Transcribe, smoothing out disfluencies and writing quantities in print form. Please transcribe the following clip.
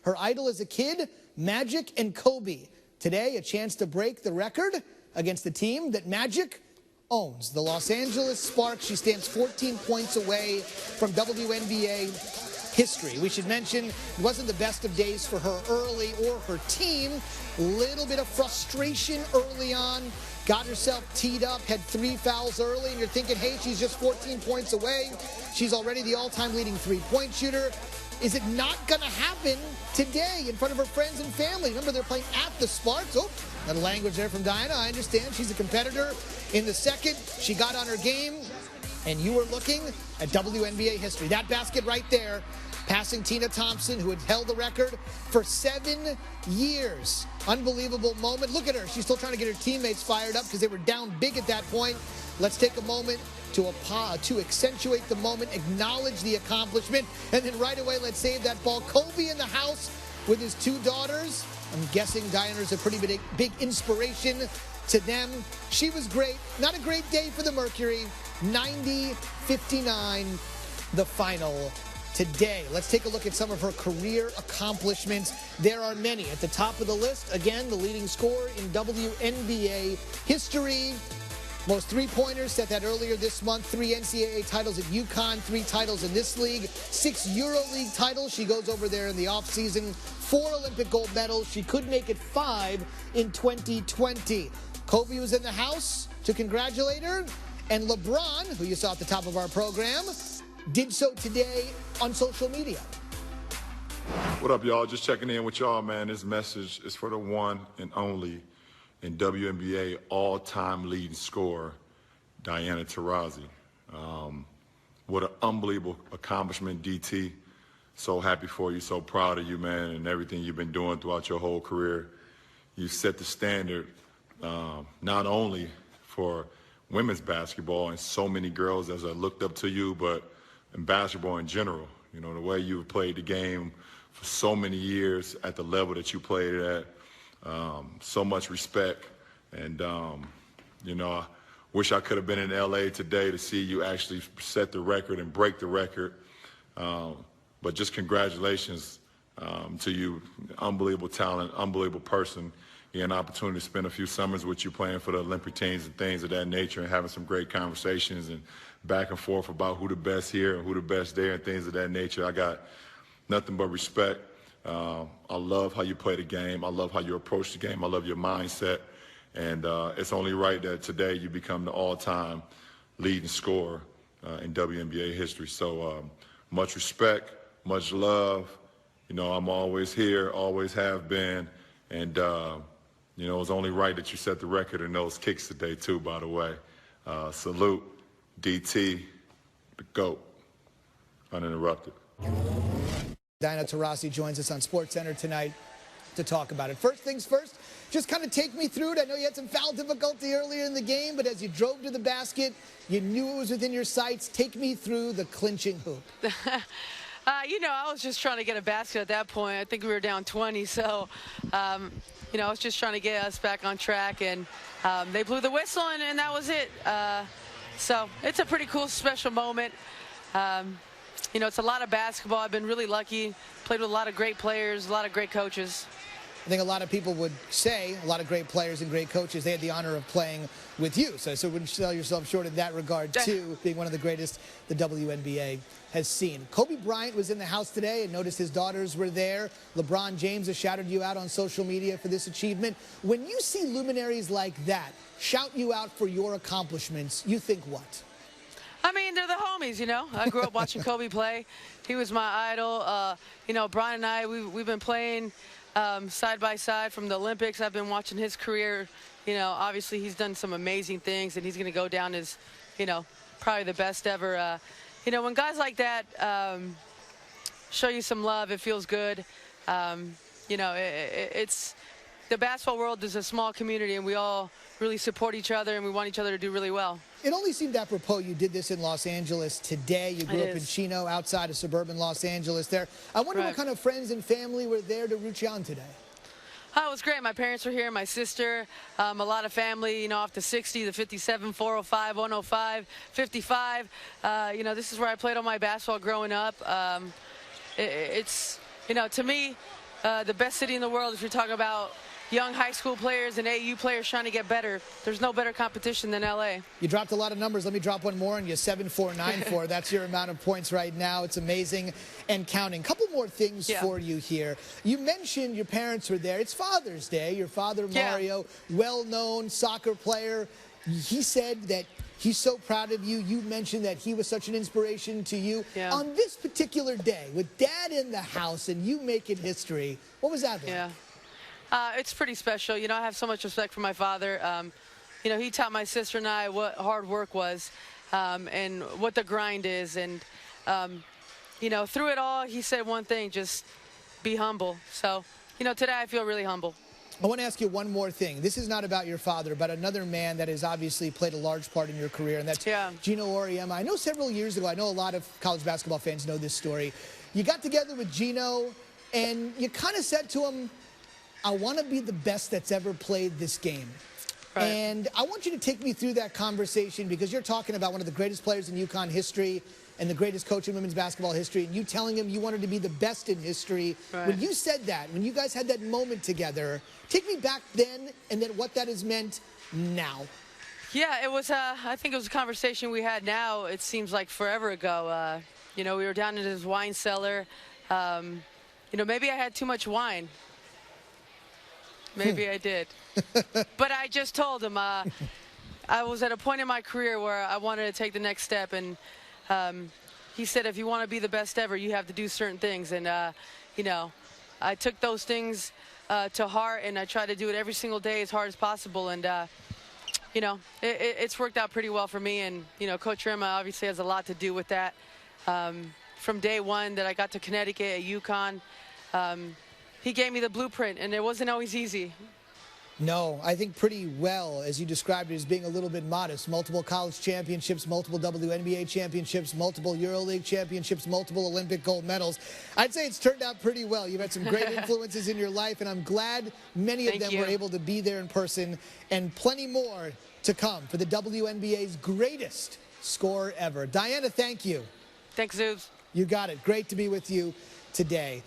Her idol as a kid, Magic and Kobe. Today, a chance to break the record against the team that Magic owns, the Los Angeles Sparks. She stands 14 points away from WNBA history. We should mention it wasn't the best of days for her early or her team. Little bit of frustration early on. Got herself teed up, had 3 fouls early, and you're thinking, hey, she's just 14 points away. She's already the all-time leading three-point shooter. Is it not going to happen today in front of her friends and family? Remember, they're playing at the Sparks. Oh, that language there from Diana. I understand. She's a competitor. In the second, she got on her game, and you were looking at WNBA history. That basket right there, passing Tina Thompson, who had held the record for 7 years. Unbelievable moment. Look at her. She's still trying to get her teammates fired up because they were down big at that point. Let's take a moment to accentuate the moment, acknowledge the accomplishment, and then right away, let's save that ball. Kobe in the house with his 2 daughters. I'm guessing Diana's a pretty big inspiration to them. She was great. Not a great day for the Mercury. 90-59, the final today. Let's take a look at some of her career accomplishments. There are many. At the top of the list, again, the leading scorer in WNBA history. Most three-pointers, set that earlier this month. 3 NCAA titles at UConn, 3 titles in this league, 6 EuroLeague titles. She goes over there in the offseason. 4 Olympic gold medals. She could make it 5 in 2020. Kobe was in the house to congratulate her. And LeBron, who you saw at the top of our program, did so today on social media. What up, y'all? Just checking in with y'all, man. This message is for the one and only in WNBA all-time leading scorer, Diana Taurasi. What an unbelievable accomplishment, DT. So happy for you, so proud of you, man, and everything you've been doing throughout your whole career. You've set the standard not only for women's basketball and so many girls as I looked up to you, but in basketball in general. You know, the way you've played the game for so many years at the level that you played it at. So much respect, and you know, I wish I could have been in LA today to see you actually set the record and break the record. But just congratulations to you. Unbelievable talent, unbelievable person. You had an opportunity to spend a few summers with you playing for the Olympic teams and things of that nature, and having some great conversations and back and forth about who the best here and who the best there and things of that nature. I got nothing but respect. I love how you play the game. I love how you approach the game. I love your mindset. And it's only right that today you become the all-time leading scorer in WNBA history. So much respect, much love. You know, I'm always here, always have been. And, you know, it's only right that you set the record in those kicks today, too, by the way. Salute, DT, the GOAT, uninterrupted. Diana Taurasi joins us on SportsCenter tonight to talk about it. First things first, just kind of take me through it. I know you had some foul difficulty earlier in the game, but as you drove to the basket, you knew it was within your sights. Take me through the clinching hoop. You know, I was just trying to get a basket at that point. I think we were down 20, so, you know, I was just trying to get us back on track, and they blew the whistle, and that was it. So it's a pretty cool, special moment. You know, it's a lot of basketball. I've been really lucky, played with a lot of great players, a lot of great coaches. I think a lot of people would say, a lot of great players and great coaches, they had the honor of playing with you. So wouldn't sell yourself short in that regard, too, being one of the greatest the WNBA has seen. Kobe Bryant was in the house today and noticed his daughters were there. LeBron James has shouted you out on social media for this achievement. When you see luminaries like that shout you out for your accomplishments, you think what? I mean, they're the homies, you know. I grew up watching Kobe play. He was my idol. You know, Brian and I, we've been playing side by side from the Olympics. I've been watching his career. You know, obviously he's done some amazing things, and he's going to go down as, you know, probably the best ever. You know, when guys like that show you some love, it feels good. You know, it's the basketball world is a small community, and we all really support each other, and we want each other to do really well. It only seemed apropos you did this in Los Angeles today. You grew up in Chino, outside of suburban Los Angeles there. I wonder what kind of friends and family were there to root you on today. Oh, it was great. My parents were here, my sister, a lot of family, you know, off the 60, the 57, 405, 105, 55. You know, this is where I played all my basketball growing up. It's, you know, to me, the best city in the world. If you're talking about young high school players and AU players trying to get better, there's no better competition than LA. You dropped a lot of numbers. Let me drop one more on you. 7,494. That's your amount of points right now. It's amazing and counting. Couple more things for you here. You mentioned your parents were there. It's Father's Day. Your father, Mario, well-known soccer player. He said that he's so proud of you. You mentioned that he was such an inspiration to you. On this particular day, with Dad in the house and you making history, what was that like? It's pretty special. You know, I have so much respect for my father. You know, he taught my sister and I what hard work was and what the grind is. And, you know, through it all, he said one thing, just be humble. So, you know, today I feel really humble. I want to ask you one more thing. This is not about your father, but another man that has obviously played a large part in your career, and that's Gino Auriemma. I know several years ago, I know a lot of college basketball fans know this story. You got together with Gino, and you kind of said to him, I want to be the best that's ever played this game. And I want you to take me through that conversation, because you're talking about one of the greatest players in UConn history and the greatest coach in women's basketball history, and you telling him you wanted to be the best in history. When you said that, when you guys had that moment together, take me back then and then what that has meant now. Yeah, it was, I think it was a conversation we had now. It seems like forever ago. You know, we were down in his wine cellar. You know, maybe I had too much wine. Maybe I did. But I just told him I was at a point in my career where I wanted to take the next step. And he said, if you want to be the best ever, you have to do certain things. And, you know, I took those things to heart, and I try to do it every single day as hard as possible. And, you know, it's worked out pretty well for me. And, you know, Coach Auriemma obviously has a lot to do with that. From day one that I got to Connecticut at UConn, he gave me the blueprint, and it wasn't always easy. No, I think pretty well, as you described it, as being a little bit modest. Multiple college championships, multiple WNBA championships, multiple EuroLeague championships, multiple Olympic gold medals. I'd say it's turned out pretty well. You've had some great influences in your life, and I'm glad many of them were able to be there in person, and plenty more to come for the WNBA's greatest scorer ever. Diana, thank you. Thanks, Zeus. You got it. Great to be with you today.